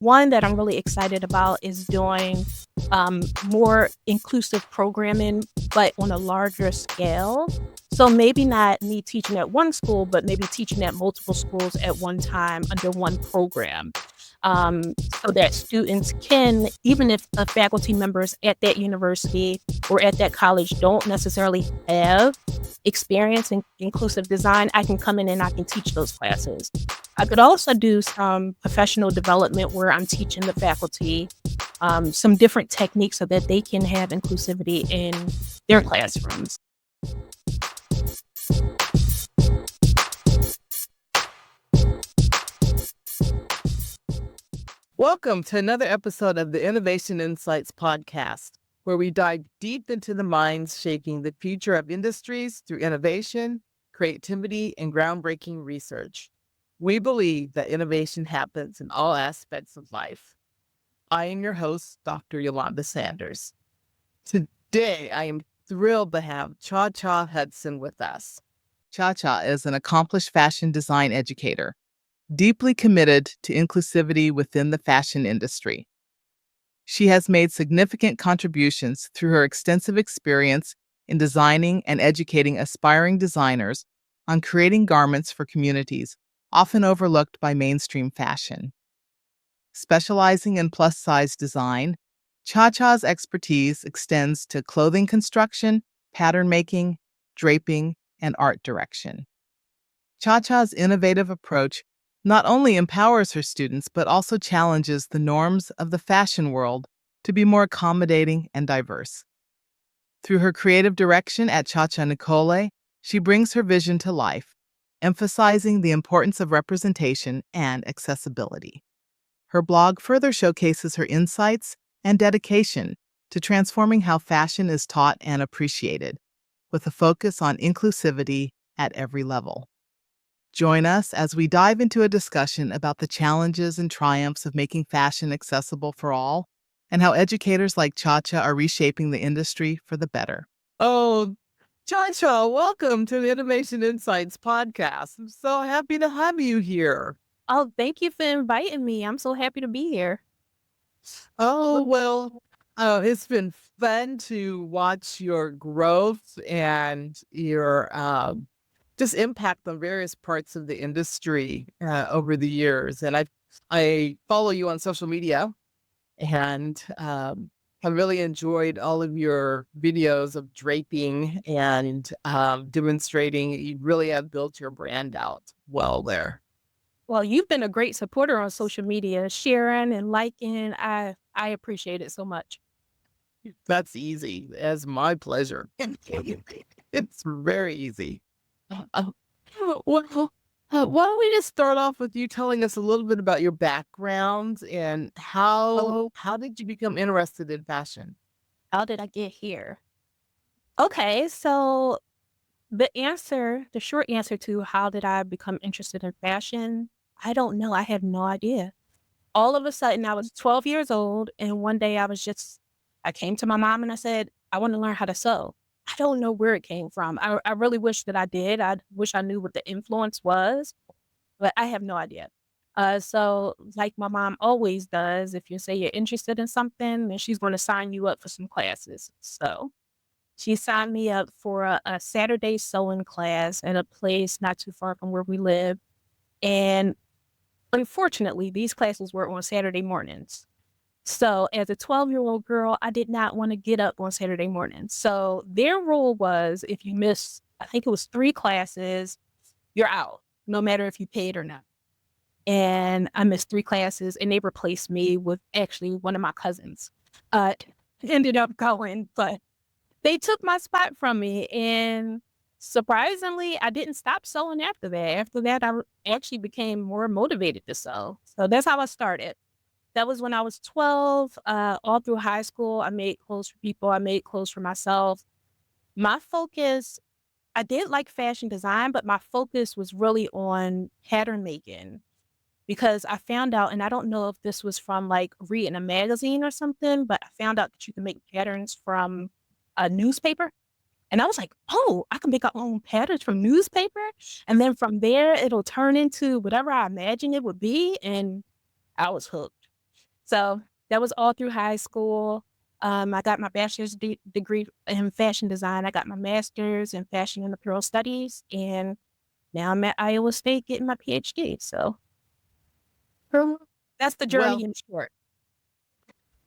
One that I'm really excited about is doing more inclusive programming, but on a larger scale. So maybe not me teaching at one school, but maybe teaching at multiple schools at one time under one program. So that students can, even if the faculty members at that university or at that college don't necessarily have experience in inclusive design, I can come in and I can teach those classes. I could also do some professional development where I'm teaching the faculty some different techniques so that they can have inclusivity in their classrooms. Welcome to another episode of the Innovation Insights podcast, where we dive deep into the minds shaping the future of industries through innovation, creativity, and groundbreaking research. We believe that innovation happens in all aspects of life. I am your host, Dr. Eulanda Sanders. Today, I am thrilled to have ChaCha Hudson with us. ChaCha is an accomplished fashion design educator, deeply committed to inclusivity within the fashion industry. She has made significant contributions through her extensive experience in designing and educating aspiring designers on creating garments for communities often overlooked by mainstream fashion. Specializing in plus-size design, ChaCha's expertise extends to clothing construction, pattern making, draping, and art direction. ChaCha's innovative approach not only empowers her students, but also challenges the norms of the fashion world to be more accommodating and diverse. Through her creative direction at ChaCha Nicole, she brings her vision to life, emphasizing the importance of representation and accessibility. Her blog further showcases her insights and dedication to transforming how fashion is taught and appreciated, with a focus on inclusivity at every level. Join us as we dive into a discussion about the challenges and triumphs of making fashion accessible for all, and how educators like ChaCha are reshaping the industry for the better. Oh, ChaCha, welcome to the Innovation Insights podcast. I'm so happy to have you here. Oh, thank you for inviting me. I'm so happy to be here. Oh, well, it's been fun to watch your growth and your just impact on various parts of the industry over the years. And I follow you on social media, and I really enjoyed all of your videos of draping and demonstrating. You really have built your brand out well there. Well, you've been a great supporter on social media, sharing and liking. I appreciate it so much. That's easy. It's my pleasure. It's very easy. Uh, well, why don't we just start off with you telling us a little bit about your background and how did you become interested in fashion? How did I get here? Okay, so the short answer to how did I become interested in fashion, I don't know. I have no idea. All of a sudden, I was 12 years old, and one day I came to my mom and I said, I want to learn how to sew. I don't know where it came from. I really wish that I did. I wish I knew what the influence was, but I have no idea. So like my mom always does, if you say you're interested in something, then she's going to sign you up for some classes. So she signed me up for a Saturday sewing class at a place not too far from where we live. And unfortunately, these classes were on Saturday mornings. So as a 12-year-old girl, I did not want to get up on Saturday mornings. So their rule was if you miss, I think it was 3 classes, you're out, no matter if you paid or not. And I missed 3 classes, and they replaced me with actually one of my cousins. Uh, ended up going, but they took my spot from me, and surprisingly, I didn't stop sewing after that. After that, actually became more motivated to sew. So that's how I started. That was when I was 12. All through high school, I made clothes for people. I made clothes for myself. My focus, I did like fashion design, but my focus was really on pattern making because I found out, and I don't know if this was from like reading a magazine or something, but I found out that you can make patterns from a newspaper. And I was like, oh, I can make my own patterns from newspaper. And then from there, it'll turn into whatever I imagine it would be. And I was hooked. So that was all through high school. I got my bachelor's degree in fashion design. I got my master's in fashion and apparel studies, and now I'm at Iowa State getting my PhD. So Oh, that's the well, journey in short.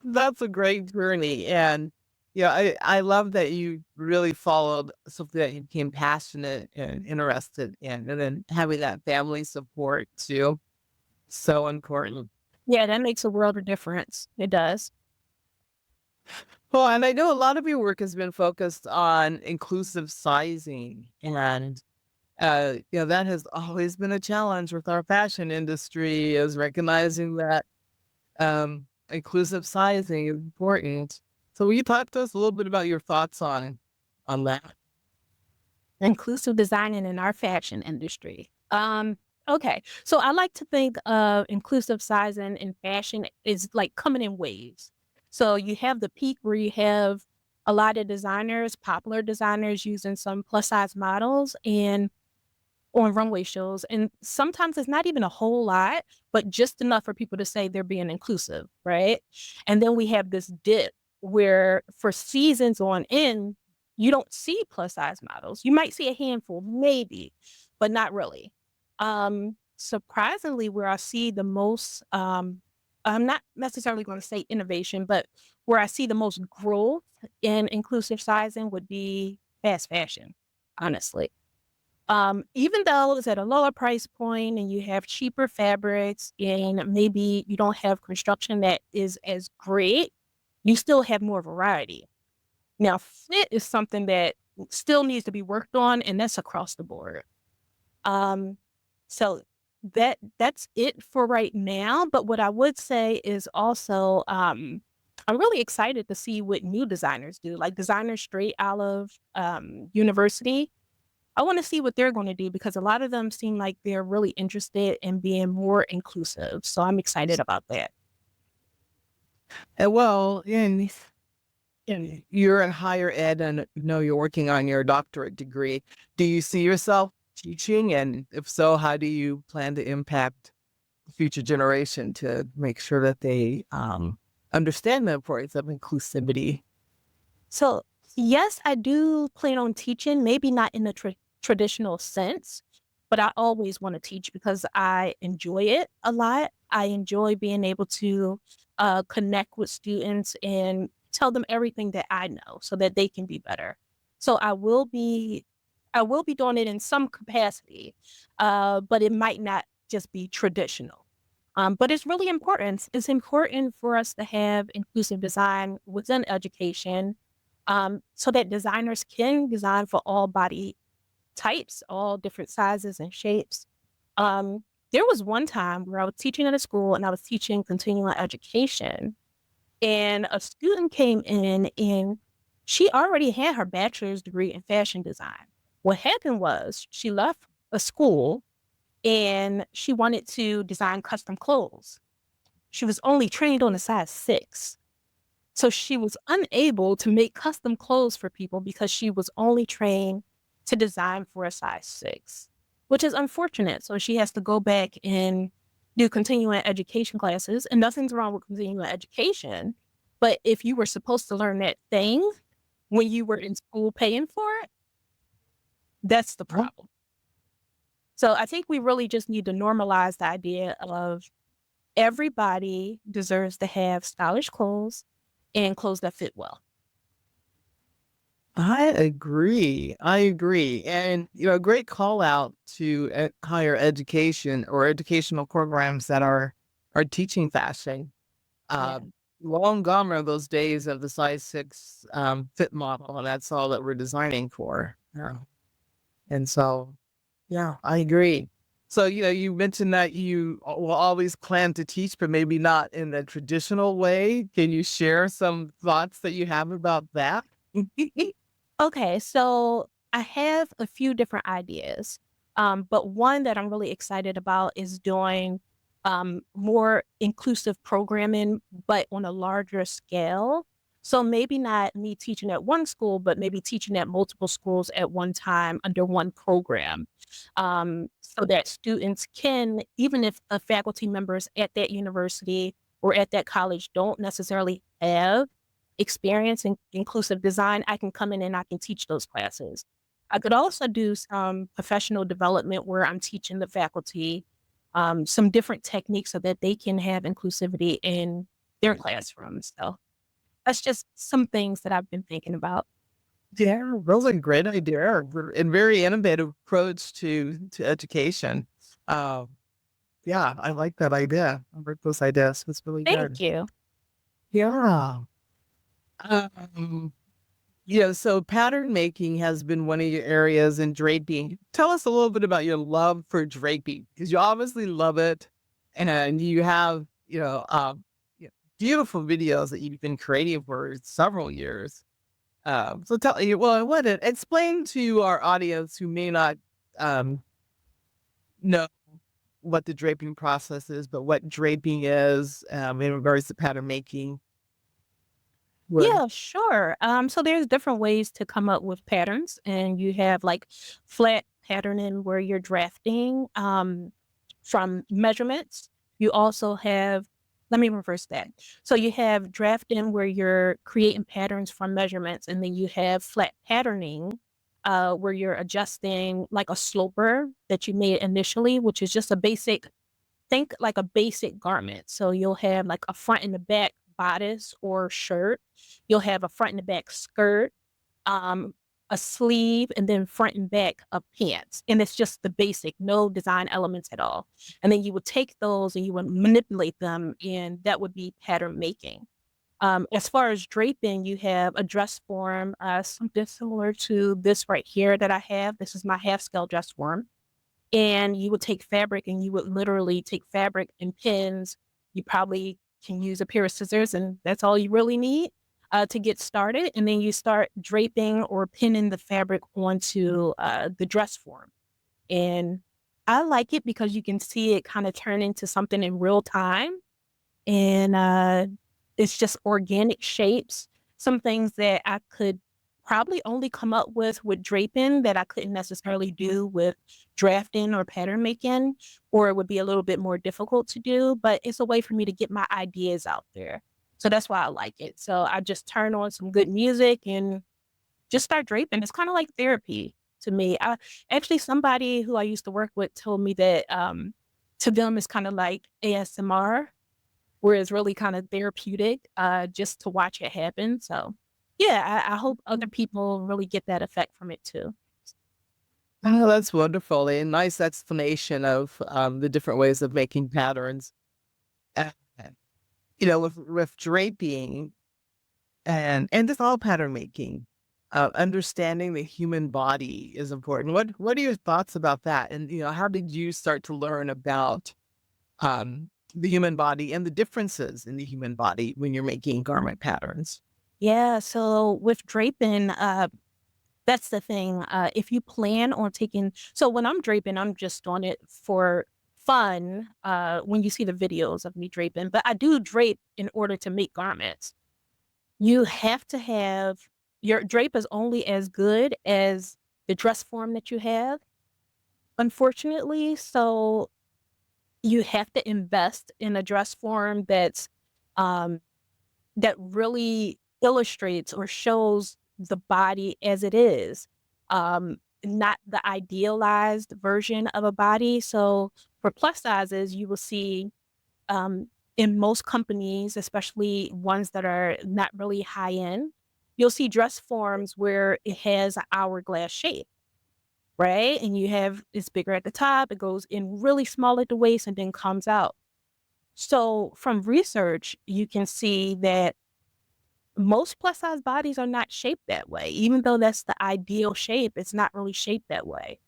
that's a great journey. And yeah, I love that you really followed something that you became passionate and interested in, and then having that family support too. So important. Yeah, that makes a world of difference. It does. Well, and I know a lot of your work has been focused on inclusive sizing. And that has always been a challenge with our fashion industry, is recognizing that inclusive sizing is important. So will you talk to us a little bit about your thoughts on that? Inclusive designing in our fashion industry. Okay. So I like to think of inclusive sizing in fashion is like coming in waves. So you have the peak where you have a lot of designers, popular designers using some plus size models and on runway shows. And sometimes it's not even a whole lot, but just enough for people to say they're being inclusive, right? And then we have this dip where for seasons on end, you don't see plus size models. You might see a handful, maybe, but not really. Surprisingly, where I see the most, I'm not necessarily going to say innovation, but where I see the most growth in inclusive sizing would be fast fashion, honestly. Even though it's at a lower price point and you have cheaper fabrics and maybe you don't have construction that is as great, you still have more variety. Now, fit is something that still needs to be worked on, and that's across the board. Um, so that's it for right now. But what I would say is also, I'm really excited to see what new designers do, like designers straight out of university. I wanna see what they're gonna do because a lot of them seem like they're really interested in being more inclusive, so I'm excited about that. And well, and you're in higher ed, and you're working on your doctorate degree. Do you see yourself teaching? And if so, how do you plan to impact the future generation to make sure that they understand the importance of inclusivity? So, yes, I do plan on teaching, maybe not in the traditional sense, but I always wanna teach because I enjoy it a lot. I enjoy being able to, connect with students and tell them everything that I know so that they can be better. So, I will be doing it in some capacity, but it might not just be traditional. But it's really important. It's important for us to have inclusive design within education, so that designers can design for all body types, all different sizes and shapes. There was one time where I was teaching at a school and I was teaching continuing education, and a student came in and she already had her bachelor's degree in fashion design. What happened was she left a school and she wanted to design custom clothes. She was only trained on a size 6. So she was unable to make custom clothes for people because she was only trained to design for a size 6, which is unfortunate. So she has to go back and do continuing education classes, and nothing's wrong with continuing education. But if you were supposed to learn that thing when you were in school paying for it, that's the Mhm. problem. So I think we really just need to normalize the idea of everybody deserves to have stylish clothes and clothes that fit well. I agree. I agree. And, a great call out to higher education or educational programs that are teaching fashion. Yeah. Um, Long gone are those days of the size 6 fit model, and that's all that we're designing for. Yeah. And so, yeah, I agree. So, you mentioned that you will always plan to teach, but maybe not in the traditional way. Can you share some thoughts that you have about that? Okay, so I have a few different ideas. But one that I'm really excited about is doing more inclusive programming, but on a larger scale. So maybe not me teaching at one school, but maybe teaching at multiple schools at one time under one program. So that students can, even if a faculty member is at that university or at that college don't necessarily have experience in inclusive design, I can come in and I can teach those classes. I could also do some professional development where I'm teaching the faculty some different techniques so that they can have inclusivity in their classrooms. So that's just some things that I've been thinking about. Yeah, those are great idea and very innovative approach to education. Uh, yeah, I like that idea. I like those ideas. It's really Thank good. you. Yeah. Um, so pattern making has been one of your areas in draping. Tell us a little bit about your love for draping because you obviously love it, and you have yeah, beautiful videos that you've been creating for several years. So tell you, well, I want to explain to our audience who may not um, know what the draping process is, but what draping is in regards to pattern making. Would Yeah, sure. So there's different ways to come up with patterns, and you have like flat patterning where you're drafting from measurements. You also have, let me reverse that. So you have drafting where you're creating patterns from measurements, and then you have flat patterning where you're adjusting like a sloper that you made initially, which is just a basic, think like a basic garment. So you'll have like a front and the back bodice or shirt. You'll have a front and the back skirt, um, a sleeve, and then front and back of pants. And it's just the basic, no design elements at all. And then you would take those and you would manipulate them, and that would be pattern making. As far as draping, you have a dress form, something similar to this right here that I have. This is my half scale dress form, and you would take fabric and you would literally take fabric and pins. You probably can use a pair of scissors, and that's all you really need to get started. And then you start draping or pinning the fabric onto the dress form. And I like it because you can see it kind of turn into something in real time, and it's just organic shapes. Some things that I could probably only come up with draping that I couldn't necessarily do with drafting or pattern making, or it would be a little bit more difficult to do, but it's a way for me to get my ideas out there. So that's why I like it. So I just turn on some good music and just start draping. It's kind of like therapy to me. Actually, somebody who I used to work with told me that to them it's kind of like ASMR, where it's really kind of therapeutic, just to watch it happen. So, yeah, I hope other people really get that effect from it too. oh, that's wonderful. A nice explanation of the different ways of making patterns. Uh, with draping and this all pattern making, understanding the human body is important. What are your thoughts about that? And how did you start to learn about the human body and the differences in the human body when you're making garment patterns? Yeah, so with draping, that's the thing. If you plan on taking, so when I'm draping, I'm just doing it for fun. When you see the videos of me draping, but I do drape in order to make garments. You have to have your drape is only as good as the dress form that you have, unfortunately. So you have to invest in a dress form um, that really illustrates or shows the body as it is, not the idealized version of a body. So for plus sizes, you will see um, in most companies, especially ones that are not really high end, you'll see dress forms where it has an hourglass shape, right? And you have it's bigger at the top, it goes in really small at the waist, and then comes out. So from research, you can see that most plus size bodies are not shaped that way. Even though that's the ideal shape, it's not really shaped that way.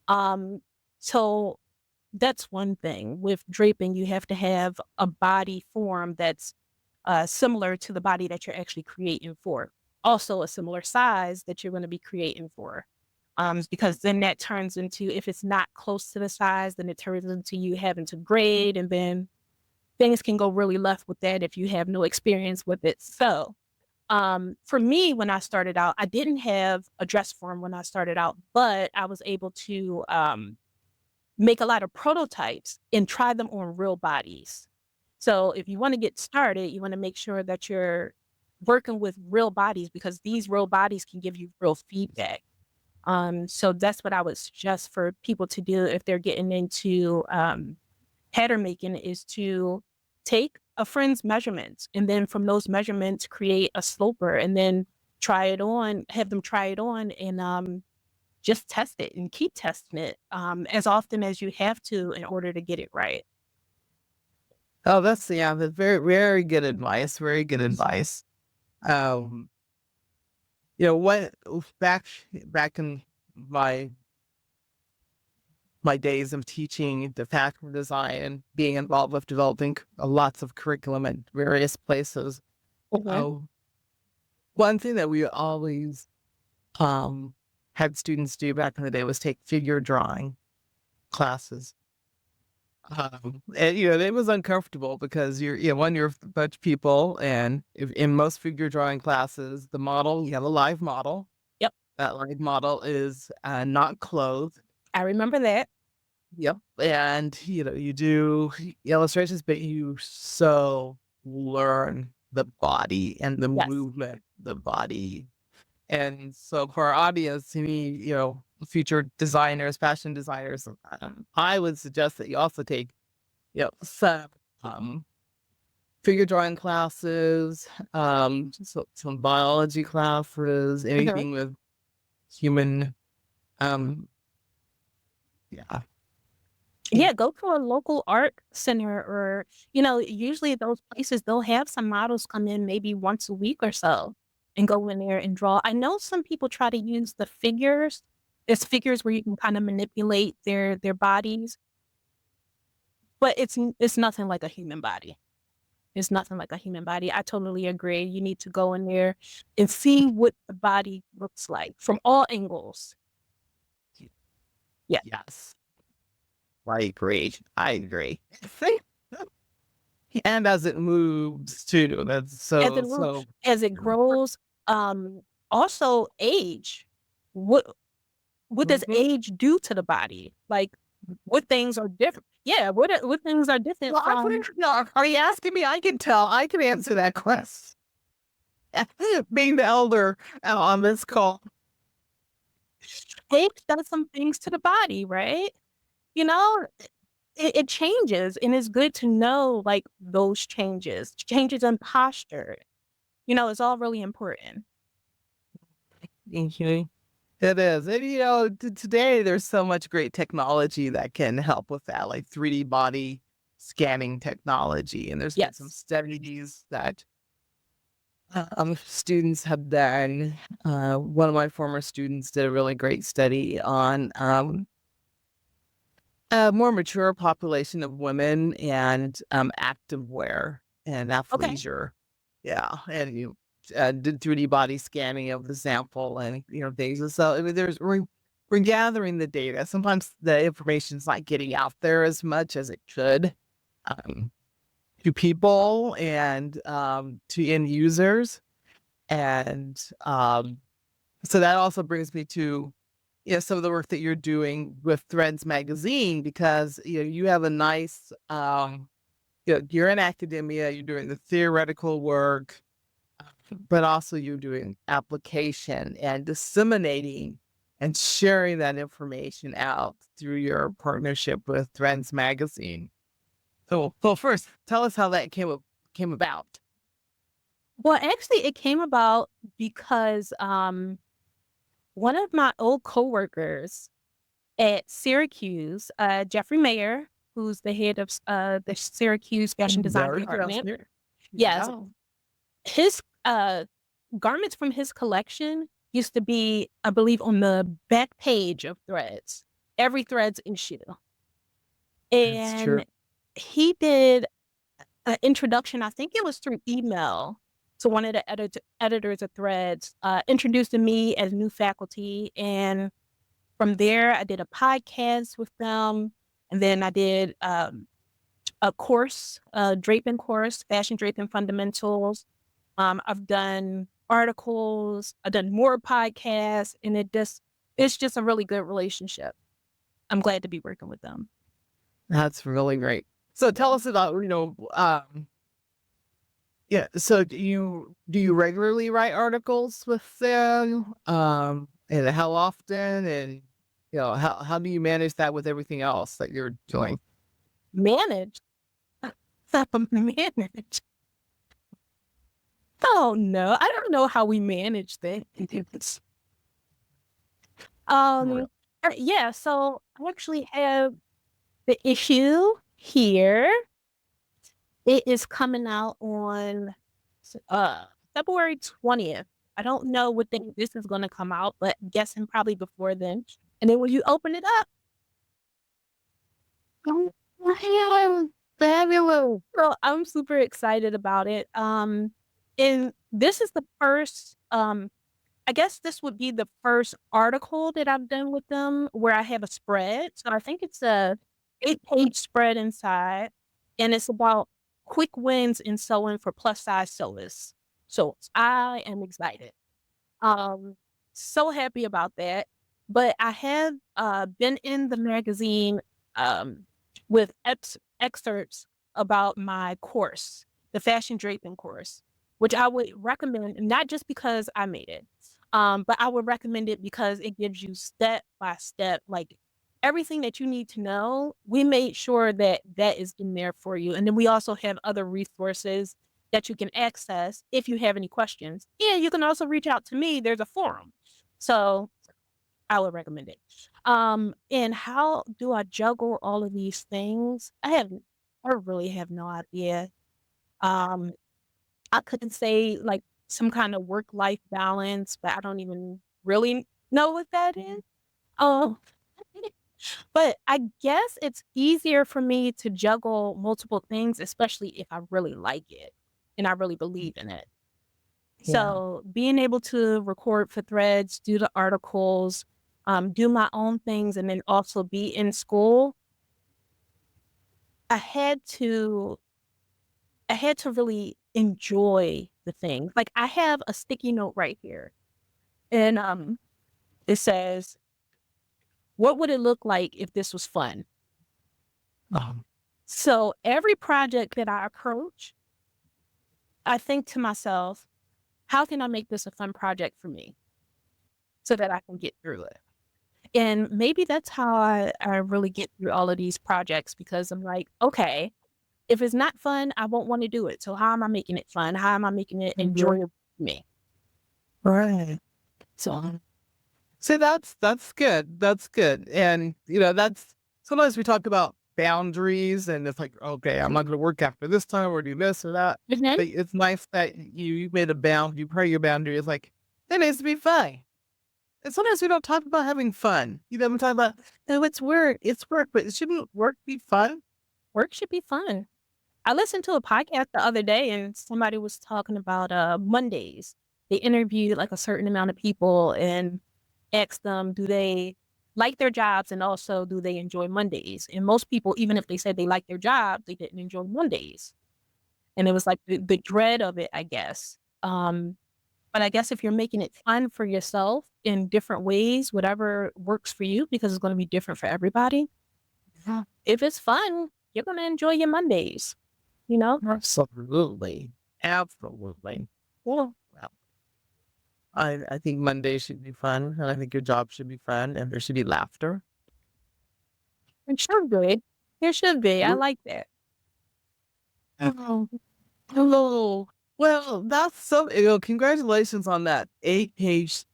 Um, so that's one thing. With draping, you have to have a body form that's similar to the body that you're actually creating for. Also, a similar size that you're going to be creating for. Because then that turns into, if it's not close to the size, then it turns into you having to grade, and then things can go really left with that if you have no experience with it. So, for me, when I started out, I didn't have a dress form when I started out, but I was able to make a lot of prototypes and try them on real bodies. So if you want to get started, you want to make sure that you're working with real bodies because these real bodies can give you real feedback. So that's what I would suggest for people to do if they're getting into pattern making is to take a friend's measurements and then from those measurements create a sloper and then try it on, have them try it on and just test it and keep testing it as often as you have to in order to get it right. Oh, that's very, very good advice. Very good advice. Um, what back in my days of teaching the fashion design and being involved with developing lots of curriculum at various places. Mhm. Oh, one thing that we always um had students do back in the day was take figure drawing classes. And it was uncomfortable because you're a bunch of people, and if, in most figure drawing classes, the model you have a live model. Yep, That live model is not clothed. I remember that. Yep. And you do illustrations, but you so learn the body and the Yes. movement of the body. And so for our audience, future designers, fashion designers, I would suggest that you also take, some um, figure drawing classes, some biology classes, Mhm. anything with human, um, yeah. Yeah, go to a local art center or, usually those places, they'll have some models come in maybe once a week or so and go in there and draw. I know some people try to use the figures. It's figures where you can kind of manipulate their bodies, but it's nothing like a human body. It's nothing like a human body. I totally agree. You need to go in there and see what the body looks like from all angles. Yeah. Yes. I agree. I agree. And as it moves too, that's As so it moves, so as it grows, um, also age. What what does Mhm. age do to the body? Like, what things are different? Yeah, what things are different Well, from no, are you asking me? I can tell. I can answer that question. Being the elder on this call. age does some things to the body, right? You know, it changes, and it's good to know, like, those changes in posture. It's all really important. Mhm. It is. And today there's so much great technology that can help with that, like 3D body scanning technology. And there's been some Yes. studies that students have done. One of my former students did a really great study on a more mature population of women and active wear and Okay. athleisure. Yeah, and you did 3D body scanning of the sample and things. And so I mean, we're gathering the data. Sometimes the information's not getting out there as much as it should um, to people and to end users. And so that also brings me to some of the work that you're doing with Threads magazine because you have a nice you're in academia, you're doing the theoretical work, but also you're doing application and disseminating and sharing that information out through your partnership with Threads magazine. So first, tell us how that came about. Well, actually, it came about because, one of my old coworkers at Syracuse, Jeffrey Mayer, who's the head of the Syracuse fashion design Very department. interesting. Yes, Yeah. his garments from his collection used to be, I believe, on the back page of Threads, every Threads issue. That's true. And he did an introduction, I think it was through email, to one of the editors of Threads, introducing me as new faculty. And from there, I did a podcast with them. And then I did a course, a draping course, fashion draping fundamentals. I've done articles, I've done more podcasts, and it's just a really good relationship. I'm glad to be working with them. That's really great. So tell us about, yeah. So do you regularly write articles with them? And how often? And how do you manage that with everything else that you're doing? Manage. Manage. Oh no, I don't know how we manage things. Really? Um, yeah, so I actually have the issue here. It is coming out on February 20th. I don't know what day this is going to come out, but I'm guessing probably before then. And then when you open it up, oh, fabulous. So I'm super excited about it. And this is the first I guess this would be the first article that I've done with them where I have a spread. So I think it's a 8-page spread inside, and it's about quick wins in sewing for plus size sewers. So I am excited. Um, so happy about that. But I have been in the magazine um, with excerpts about my course, the fashion draping course, which I would recommend, not just because I made it, but I would recommend it because it gives you step by step, like everything that you need to know. We made sure that that is in there for you. And then we also have other resources that you can access if you have any questions. And you can also reach out to me. There's a forum. So I would recommend it. And how do I juggle all of these things? I really have no idea. Um, I couldn't say like some kind of work-life balance, but I don't even really know what that is. Um, but I guess it's easier for me to juggle multiple things, especially if I really like it and I really believe in it. Yeah. So being able to record for Threads, do the articles, do my own things, and then also be in school, I had to I had to really enjoy the things. Like I have a sticky note right here, and it says, "What would it look like if this was fun?" Um, So every project that I approach, I think to myself, "How can I make this a fun project for me so that I can get through it?" And maybe that's how I really get through all of these projects because I'm like, okay, if it's not fun, I won't want to do it. So how am I making it fun? How am I making it Mhm. enjoyable for me? Right. So So that's good. That's good. And that's sometimes we talk about boundaries and it's like, okay, I'm not gonna work after this time or do this or that. mhm, But it's nice that you made a bound, you put your boundary. It's like, it needs to be fun. And sometimes we don't talk about having fun. We talk about, no, it's work. It's work, but shouldn't work be fun? work should be fun. I listened to a podcast the other day and somebody was talking about Mondays. They interviewed like a certain amount of people and asked them, do they like their jobs and also do they enjoy Mondays? And most people, even if they said they like their job, they didn't enjoy Mondays. And it was like the dread of it, I guess. But I guess if you're making it fun for yourself in different ways, whatever works for you, because it's going to be different for everybody. Yeah. If it's fun, you're going to enjoy your Mondays, you know? Absolutely. Absolutely. Well, I think Monday should be fun, and I think your job should be fun, and there should be laughter. It should be. It should be. I We're like that. Hello. Hello. Well, that's so congratulations on that 8-page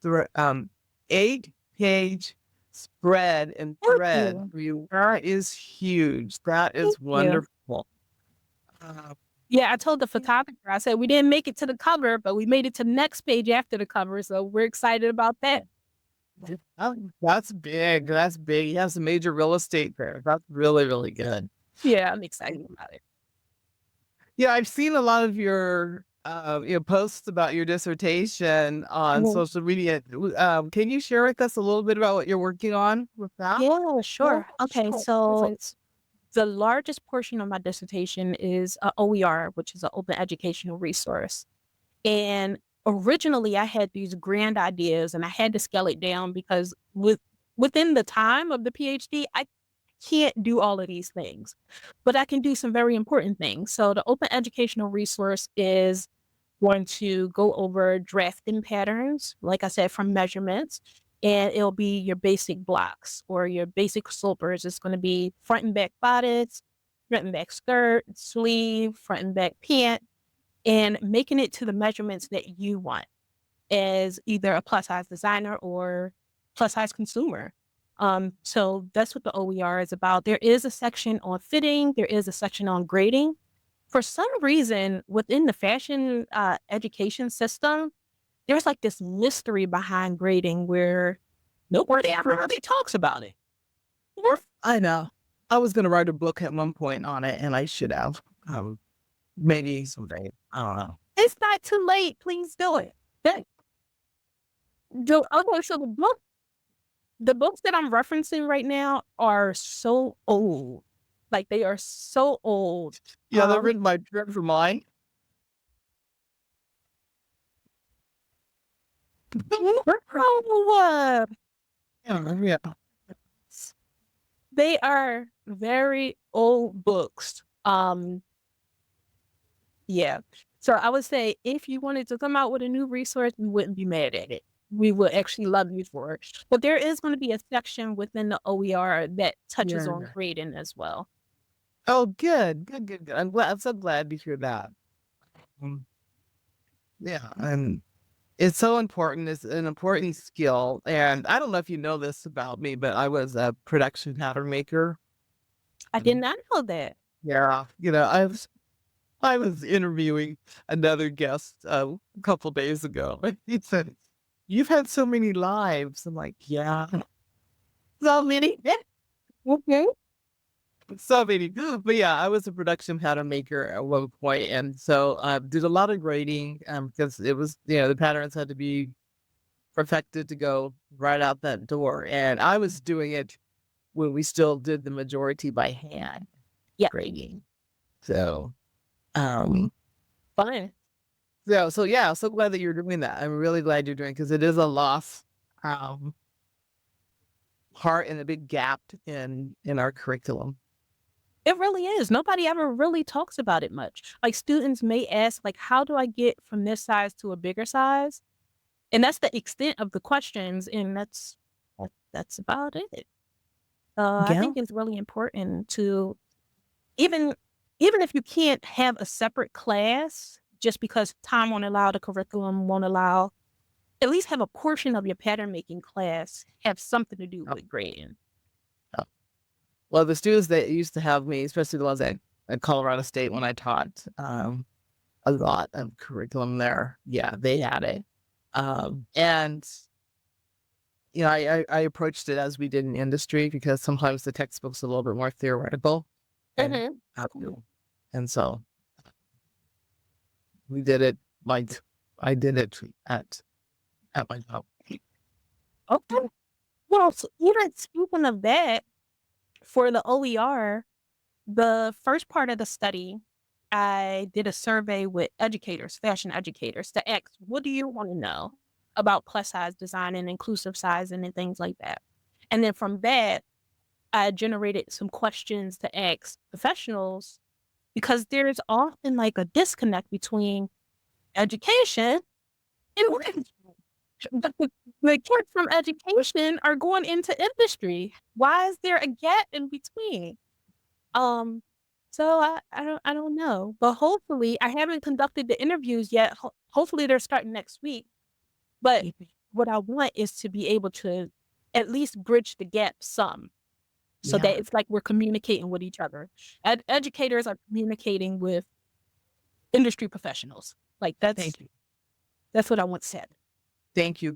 spread and Thank thread you. for you. That is huge. That Thank is you. wonderful. Uh, Yeah, I told the photographer, I said, we didn't make it to the cover, but we made it to the next page after the cover. So we're excited about that. oh, that's big. That's big. You have some major real estate there. That's really, really good. Yeah, I'm excited about it. Yeah, I've seen a lot of your posts about your dissertation on Mhm. social media. Can you share with us a little bit about what you're working on with that? Yeah, Yeah, sure. Okay, sure. so Perfect. the largest portion of my dissertation is a OER, which is an open educational resource. And originally I had these grand ideas and I had to scale it down because within the time of the PhD, can't do all of these things, but I can do some very important things. So the open educational resource is going to go over drafting patterns, like I said, from measurements, and it'll be your basic blocks or your basic slopers. It's going to be front and back bodice, front and back skirt, sleeve, front and back pant, and making it to the measurements that you want as either a plus size designer or plus size consumer. So that's what the OER is about. There is a section on fitting, there is a section on grading. For some reason, within the fashion education system, there's like this mystery behind grading where nobody ever really talks about it. Or I know. I was going to write a book at one point on it, and I should have. Maybe someday. I don't know. it's not too late. Please do it. Okay, so the books that I'm referencing right now are so old. Like they are so old. Yeah, they're written by Trevor Mine. Yeah. They are very old books. Yeah. So I would say if you wanted to come out with a new resource, we wouldn't be mad at it. We would actually love you for it. But there is going to be a section within the OER that touches on Yeah. grading as well. Oh, good. I'm so glad to hear that. Yeah, and it's so important. It's an important skill. And I don't know if you know this about me, but I was a production pattern maker. I did not know that. Yeah, I was interviewing another guest a couple days ago. He said, "You've had so many lives." I'm like, "Yeah, so many, Okay. so many." But yeah, I was a production pattern maker at one point, and so did a lot of grading because it was the patterns had to be perfected to go right out that door, and I was doing it when we still did the majority by hand Yeah. grading. So, um, Fun. so yeah, so glad that you're doing that. I'm really glad you're doing because it is a lost part and a big gap in our curriculum. It really is. Nobody ever really talks about it much. Like students may ask, like, how do I get from this size to a bigger size? And that's the extent of the questions, and that's about it. I Yeah. think it's really important to even if you can't have a separate class, just because time won't allow, the curriculum won't allow, at least have a portion of your pattern making class have something to do with grading. Well, the students that used to have me, especially the ones at Colorado State when I taught a lot of curriculum there, yeah, they had it. And I approached it as we did in industry because sometimes the textbook's a little bit more theoretical. And, and so we did it like I did it at my job. Okay. Well, so even speaking of that, for the OER, the first part of the study, I did a survey with educators, fashion educators, to ask, what do you want to know about plus size design and inclusive sizing and things like that? And then from that, I generated some questions to ask professionals because there's often like a disconnect between education and work. The kids from education are going into industry. Why is there a gap in between? Um, so I don't know, but hopefully I haven't conducted the interviews yet. Hopefully they're starting next week. But what I want is to be able to at least bridge the gap some, so that it's like we're communicating with each other. Educators are communicating with industry professionals. Like Thank you. that's what I want said. Thank you.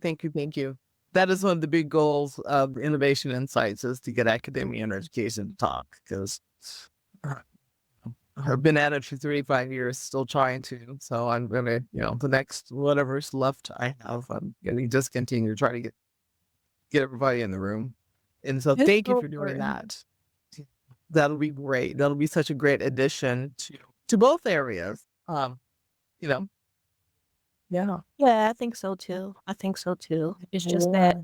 That is one of the big goals of Innovation Insights is to get academia and education to talk because I've been at it for 35 years, still trying to. So I'm going to, the next whatever's left I have, I'm going to just continue to try to get everybody in the room. And so It's thank you so for doing important. that. That'll be great. That'll be such a great addition to both areas. Yeah. Yeah, I think so too. It's just that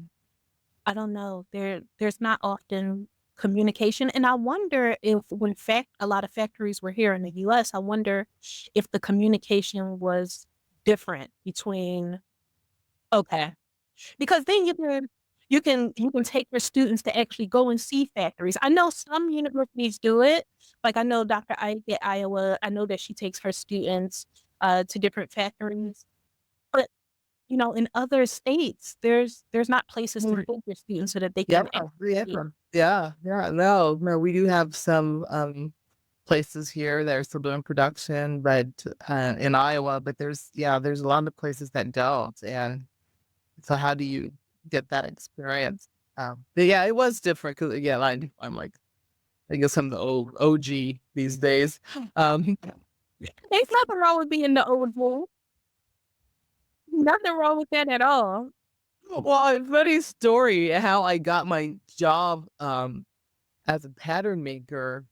I don't know. There's not often communication. And I wonder if when a lot of factories were here in the US, I wonder if the communication was different between okay. Because then you can take your students to actually go and see factories. I know some universities do it. Like I know Dr. Ike at Iowa, I know that she takes her students to different factories. But in other states, there's not places to take your students so that they Yeah, can actually yeah, see. yeah, yeah. No, we do have some places here that are still doing production, but in Iowa, but there's a lot of places that don't, and so how do you get that experience? But yeah, it was different because again, I'm like, I guess I'm the old OG these days. Um, There's nothing wrong with being the old fool. Nothing wrong with that at all. well, a funny story how I got my job as a pattern maker.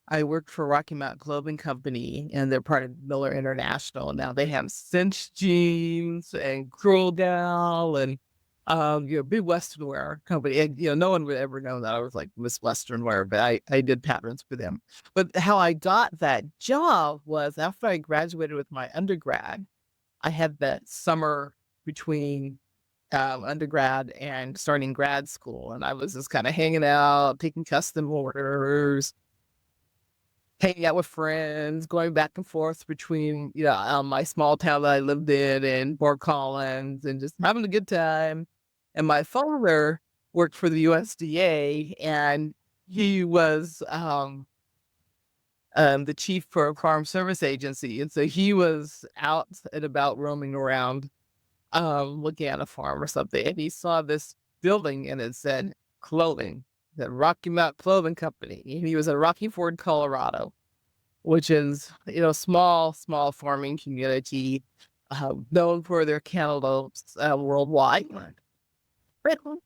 I worked for Rocky Mountain Clothing Company, and they're part of Miller International. Now they have cinch jeans and curl gal and big Western wear company. And no one would ever know that I was like Miss Western wear, but I did patterns for them. But how I got that job was after I graduated with my undergrad, I had that summer between undergrad and starting grad school, and I was just kind of hanging out, taking custom orders, hanging out with friends, going back and forth between, my small town that I lived in and Fort Collins and just having a good time. And my father worked for the USDA, and he was the chief for a farm service agency. And so he was out and about roaming around, looking at a farm or something. And he saw this building and it said clothing, the Rocky Mountain Clothing Company. And he was in Rocky Ford, Colorado, which is, small farming community, known for their cantaloupes worldwide.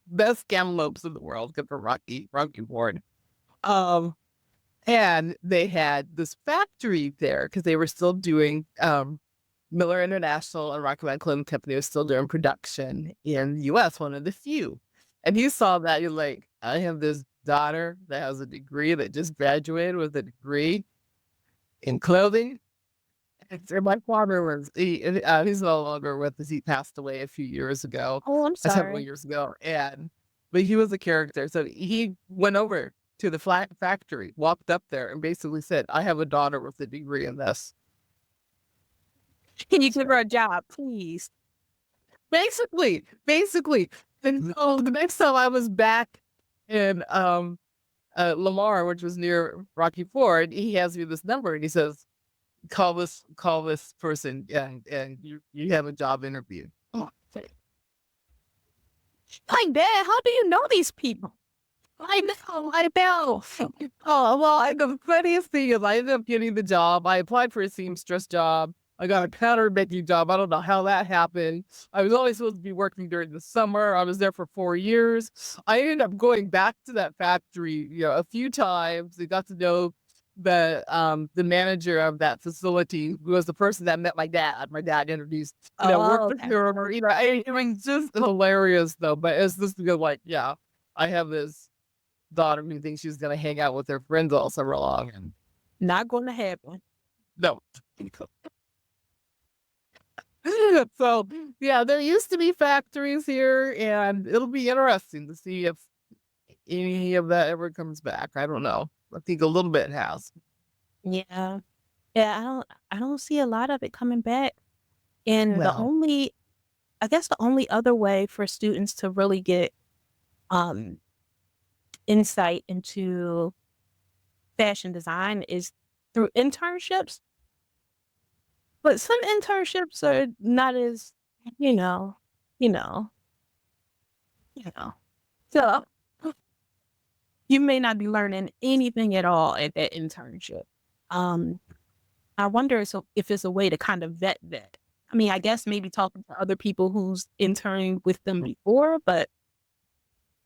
Best cantaloupes in the world, good for Rocky Ford. Um, and they had this factory there because they were still doing, Miller International and Rocky Mountain Clothing Company was still doing production in the US, one of the few. And he saw that, you're like, I have this daughter that has a degree that just graduated with a degree in clothing. And my father he's no longer with us. He passed away a few years ago, Oh, I'm several sorry. years ago. But he was a character. So he went over to the factory, walked up there and basically said, I have a daughter with a degree in this. Can you give her a job, please? Basically. And so the next time I was back in Lamar, which was near Rocky Ford, he hands me this number and he says, call this person and you have a job interview. Oh, Like that? How do you know these people? I know. Oh, well, the funniest thing is I ended up getting the job. I applied for a seamstress job. I got a pattern making job. I don't know how that happened. I was only supposed to be working during the summer. I was there for 4 years. I ended up going back to that factory, a few times. I got to know the manager of that facility, who was the person that met my dad. My dad introduced, Oh, worked with okay. her, I mean, just hilarious though. But it's just like, yeah, I have this daughter who thinks she's gonna hang out with her friends all summer long, and Not gonna happen. no. So yeah, there used to be factories here, and it'll be interesting to see if any of that ever comes back. I don't know. I think a little bit has. Yeah. Yeah, I don't see a lot of it coming back. And Well, I guess the only other way for students to really get um insight into fashion design is through internships. But some internships are not as, you know, you know, you know. So you may not be learning anything at all at that internship. Um, I wonder if it's a way to kind of vet that. I mean, I guess maybe talking to other people who's interned with them before, but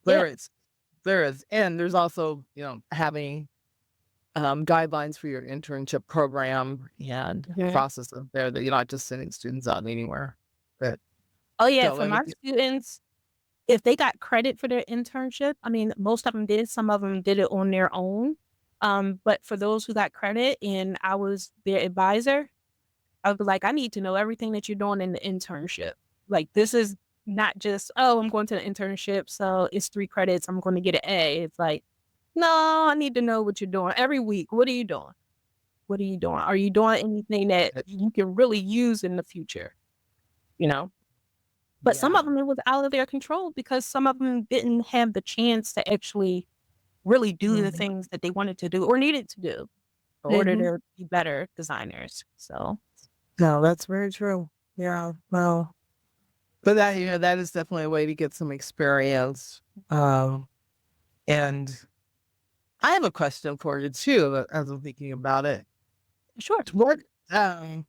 yeah. there is, and there's also having guidelines for your internship program and Mhm. process up there that you're not just sending students out anywhere. But Oh yeah, don't for let my me. students, if they got credit for their internship, I mean, most of them did. Some of them did it on their own. But for those who got credit and I was their advisor, I would be like, I need to know everything that you're doing in the internship. Like, this is not just, oh, I'm going to the internship, so it's 3 credits, I'm going to get an A. It's like, no, I need to know what you're doing every week. What are you doing? What are you doing? Are you doing anything that you can really use in the future? You know? But some Yeah. of them, it was out of their control because some of them didn't have the chance to actually really do the things that they wanted to do or needed to do in order Mhm. to be better designers. So, No, that's very true. Yeah. Well, but that, that is definitely a way to get some experience. And I have a question for you too, as I'm thinking about it. sure. Um,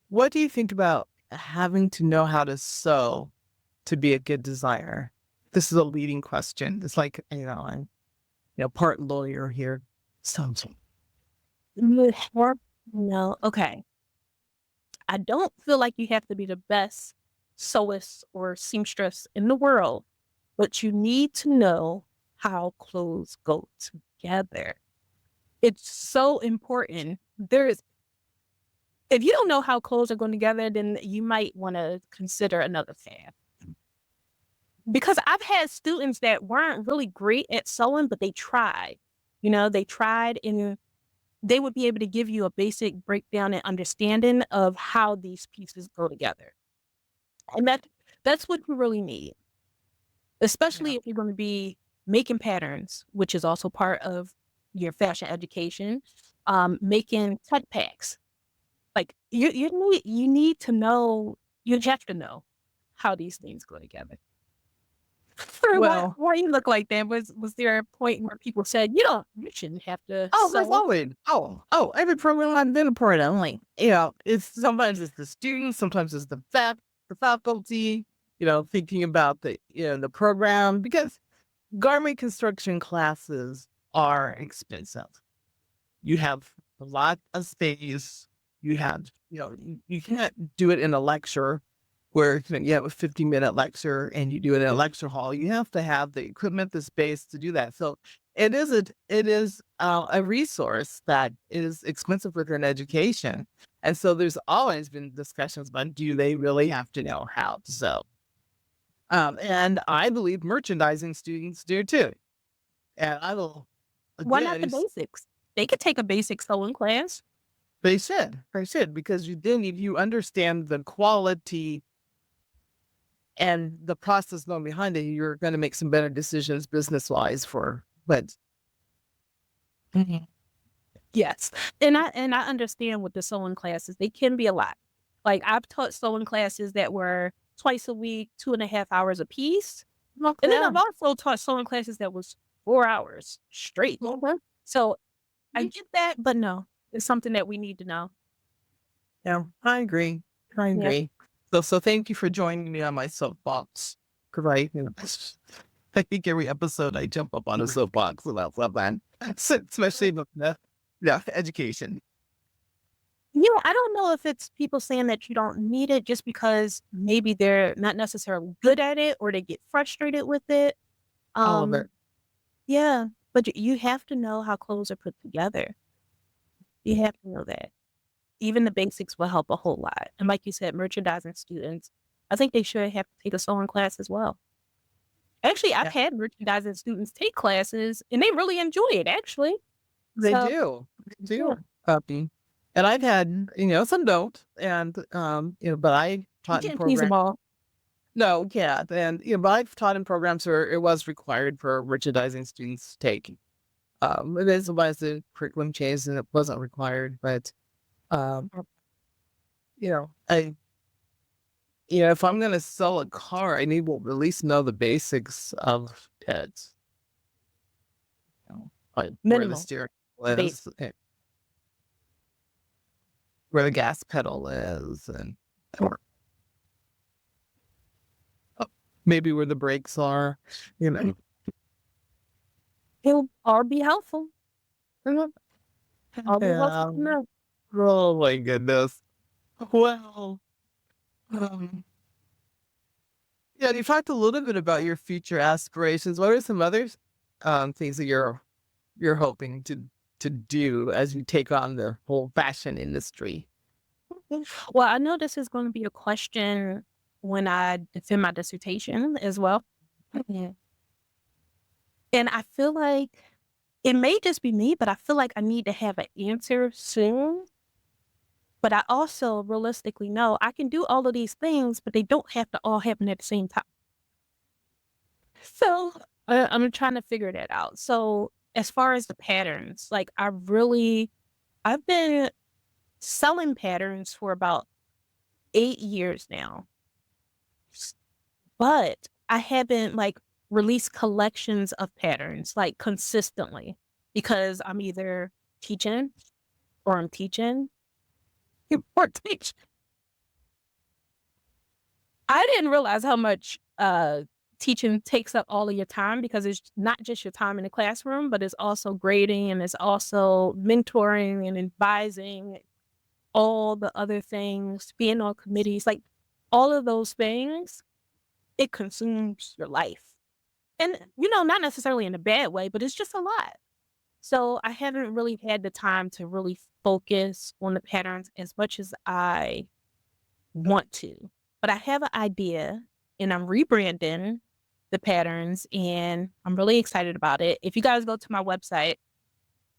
what do you think about having to know how to sew to be a good designer? This is a leading question. It's like, I'm, part lawyer here. So, No, okay. I don't feel like you have to be the best sewist or seamstress in the world, but you need to know how clothes go together. It's so important. If you don't know how clothes are going together, then you might want to consider another path. Because I've had students that weren't really great at sewing, but they tried. They tried and they would be able to give you a basic breakdown and understanding of how these pieces go together. And that's what you really need, yeah. especially if you're going to be making patterns, which is also part of your fashion education, making cut packs. Like you need to know, you have to know how these things go together. Well, Why you look like that? Was there a point where people said, you shouldn't have to there's sew? always, every program I've been a part of, like, it's sometimes it's the students, sometimes it's the faculty, thinking about the program, because garment construction classes are expensive. You have a lot of space. You have, you can't do it in a lecture where you have a 50-minute lecture and you do it in a lecture hall. You have to have the equipment, the space to do that. So it is a resource that is expensive within education. And so there's always been discussions about, do they really have to know how to sew? And I believe merchandising students do too. And I will, Why not again, the basics? They could take a basic sewing class. they should, because if you understand the quality and the process going behind it, you're going to make some better decisions business wise but Mhm. Yes. And I understand with the sewing classes, they can be a lot. Like I've taught sewing classes that were twice a week, 2.5 hours a piece. And then yeah, I've also taught sewing classes that was 4 hours straight. So I get that, but no, it's something that we need to know. yeah, I agree. I Yeah. agree. So thank you for joining me on my soapbox. Because I think every episode I jump up on a soapbox about something, especially with education. I don't know if it's people saying that you don't need it just because maybe they're not necessarily good at it or they get frustrated with it. All of it. Um, yeah, but you have to know how clothes are put together. You have to know that. Even the basics will help a whole lot. And like you said, merchandising students, I think they should have to take a sewing class as well. Actually, I've Yeah, had merchandising students take classes and they really enjoy it, actually. they So, do. They yeah, do. Puppy. And I've had, some don't. And, but I you taught in can't please programs. them all. No, can't. And, but I've taught in programs where it was required for merchandising students to take. It is was the curriculum changed and it wasn't required, but, um, I, if I'm going to sell a car, I need to at least know the basics of it. Like where the Minimal, steering the wheel base. is, where the gas pedal is, and or maybe where the brakes are, you know. It'll all be helpful. All be helpful Yeah. to know. Oh my goodness. Well, um, Yeah, you talked a little bit about your future aspirations. What are some other things that you're hoping to do as you take on the whole fashion industry? Well, I know this is going to be a question when I defend my dissertation as well. Mhm. And I feel like it may just be me, but I feel like I need to have an answer soon. But I also realistically know I can do all of these things, but they don't have to all happen at the same time. So I'm trying to figure that out. So as far as the patterns, like I've been selling patterns for about 8 years now, but I haven't like released collections of patterns like consistently because I'm either teaching or I'm teaching or teaching. I didn't realize how much teaching takes up all of your time because it's not just your time in the classroom, but it's also grading and it's also mentoring and advising, all the other things, being on committees, like all of those things, it consumes your life. And, not necessarily in a bad way, but it's just a lot. So I haven't really had the time to really focus on the patterns as much as I want to. But I have an idea and I'm rebranding the patterns and I'm really excited about it. If you guys go to my website,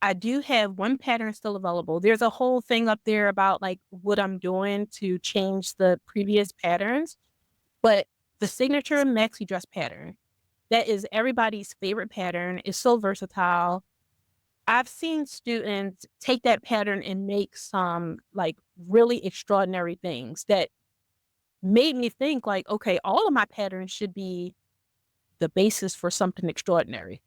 I do have one pattern still available. There's a whole thing up there about like what I'm doing to change the previous patterns, but the signature maxi dress pattern, that is everybody's favorite pattern. It's so versatile. I've seen students take that pattern and make some like really extraordinary things that made me think like, okay, all of my patterns should be the basis for something extraordinary.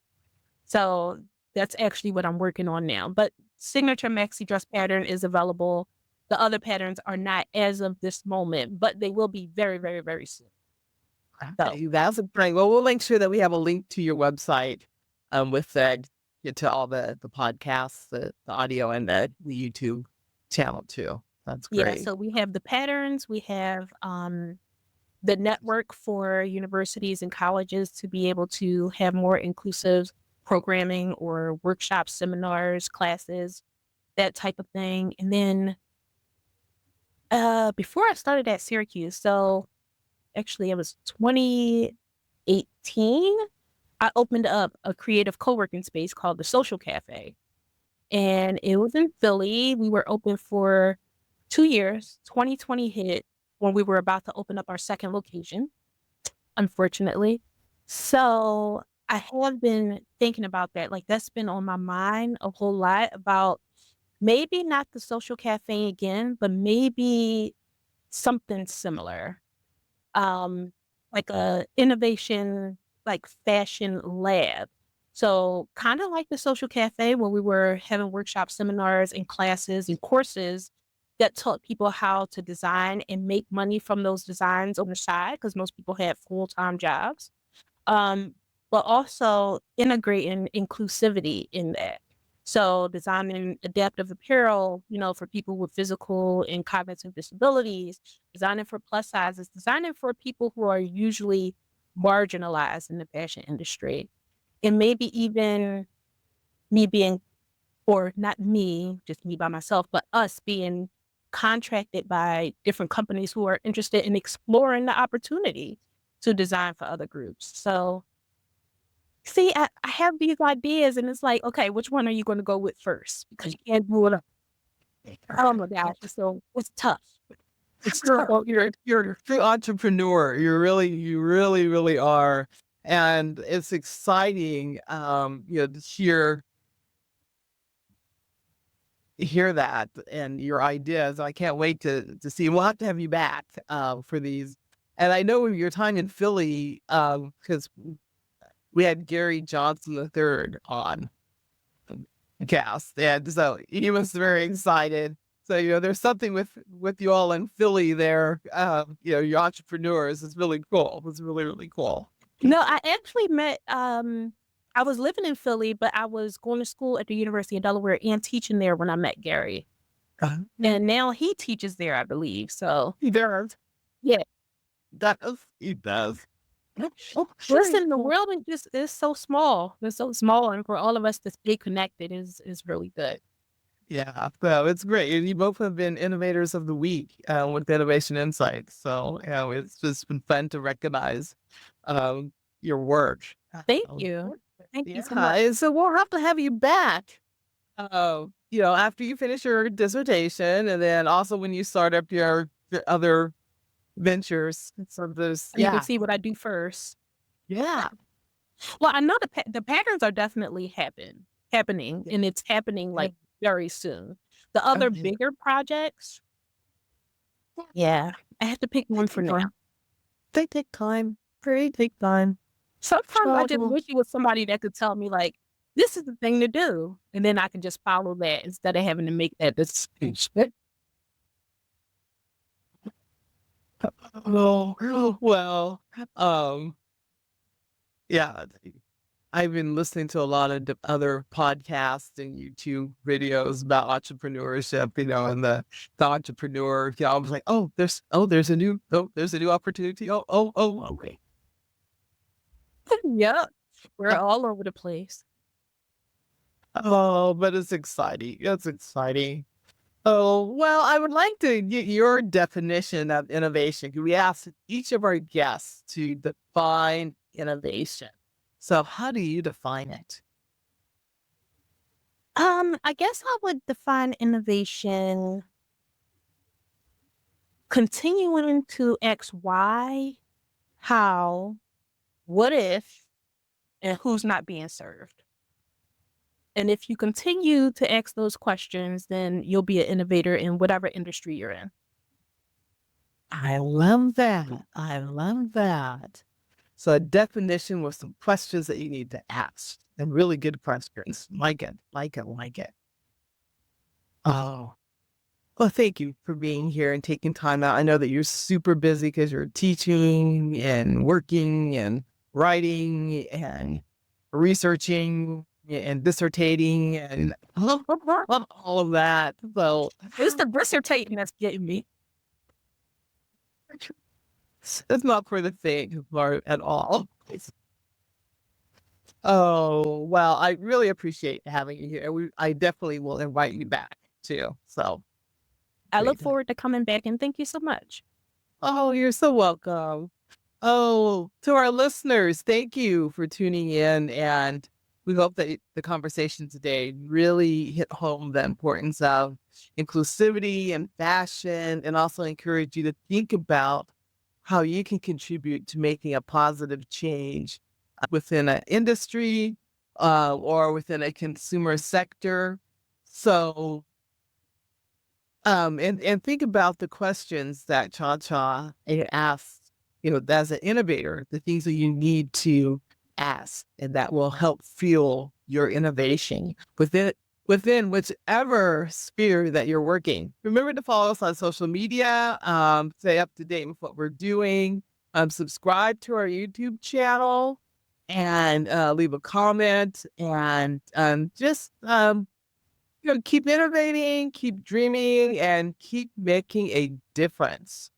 So that's actually what I'm working on now. But signature maxi dress pattern is available. The other patterns are not as of this moment, but they will be very, very, very soon. So Okay, that's great. Well, we'll make sure that we have a link to your website with that get to all the podcasts, the audio and the YouTube channel too. That's yeah, great. so we have the patterns, we have the network for universities and colleges to be able to have more inclusive programming or workshops, seminars, classes, that type of thing. And then before I started at Syracuse, so actually it was 2018, I opened up a creative co-working space called the Social Cafe. And it was in Philly. We were open for 2 years. 2020 hit when we were about to open up our second location, unfortunately. So I have been thinking about that. Like that's been on my mind a whole lot about maybe not the social cafe again, but maybe something similar. Um, like a innovation, like fashion lab. So kind of like the social cafe where we were having workshops, seminars, and classes and courses that taught people how to design and make money from those designs on the side because most people had full-time jobs. Um, but also integrating inclusivity in that. So designing adaptive apparel, for people with physical and cognitive disabilities, designing for plus sizes, designing for people who are usually marginalized in the fashion industry. And maybe even me being, or not me, just me by myself, but us being contracted by different companies who are interested in exploring the opportunity to design for other groups. So see, I have these ideas and it's like, okay, which one are you gonna go with first? Because you can't do it all. Oh my gosh, so it's tough. It's tough. You're a true entrepreneur. You really are. And it's exciting, to hear that and your ideas. I can't wait to see. We'll have to have you back for these. And I know your time in Philly, because we had Gary Johnson III on the cast, and so he was very excited. So there's something with you all in Philly there. Your entrepreneurs is really cool. It's really really cool. No, I actually met I was living in Philly, but I was going to school at the University of Delaware and teaching there when I met Gary. And now he teaches there, I believe. So He does. yeah. Does. He does. Listen, the world is so small. It's so small, and for all of us to stay connected is really good. Yeah, well, it's great. You both have been innovators of the week with Innovation Insights. So, it's just been fun to recognize your work. Thank Um, you. Thank you yeah, so much. and so we'll have to have you back. After you finish your dissertation, and then also when you start up your other ventures. So there's, You can yeah, see what I do first. yeah, Well, I know the patterns are definitely happening, yeah. and it's happening, Yeah. like, very soon. The other Okay. bigger projects, yeah, I have to pick They one for take now. time. They take time. They take time. Sometimes I just So, wish it was somebody that could tell me, like, "This is the thing to do," and then I can just follow that instead of having to make that decision. well, um, yeah, I've been listening to a lot of other podcasts and YouTube videos about entrepreneurship, and the entrepreneur, I was like, there's a new opportunity. Okay. Yep. We're all over the place. Oh, but it's exciting. It's exciting. Oh, well, I would like to get your definition of innovation. We ask each of our guests to define innovation. So, how do you define it? I guess I would define innovation continuing to ask why, how, what if, and who's not being served. And if you continue to ask those questions, then you'll be an innovator in whatever industry you're in. I love that. I love that. So, a definition with some questions that you need to ask, and really good questions. Like it, like it, like it. Oh, well, thank you for being here and taking time out. I know that you're super busy because you're teaching and working and writing and researching and dissertating and all of that. So It's the dissertation that's getting me. it's not for the faint of heart at all. Oh, well, I really appreciate having you here. I definitely will invite you back too. So I look great. forward to coming back, and thank you so much. Oh, you're so welcome. Oh, to our listeners, thank you for tuning in. And we hope that the conversation today really hit home the importance of inclusivity and fashion, and also encourage you to think about how you can contribute to making a positive change within an industry or within a consumer sector. So, and think about the questions that Cha asked, as an innovator, the things that you need to ask, and that will help fuel your innovation within whichever sphere that you're working. Remember to follow us on social media, stay up to date with what we're doing, subscribe to our YouTube channel, and leave a comment, and just keep innovating, keep dreaming, and keep making a difference.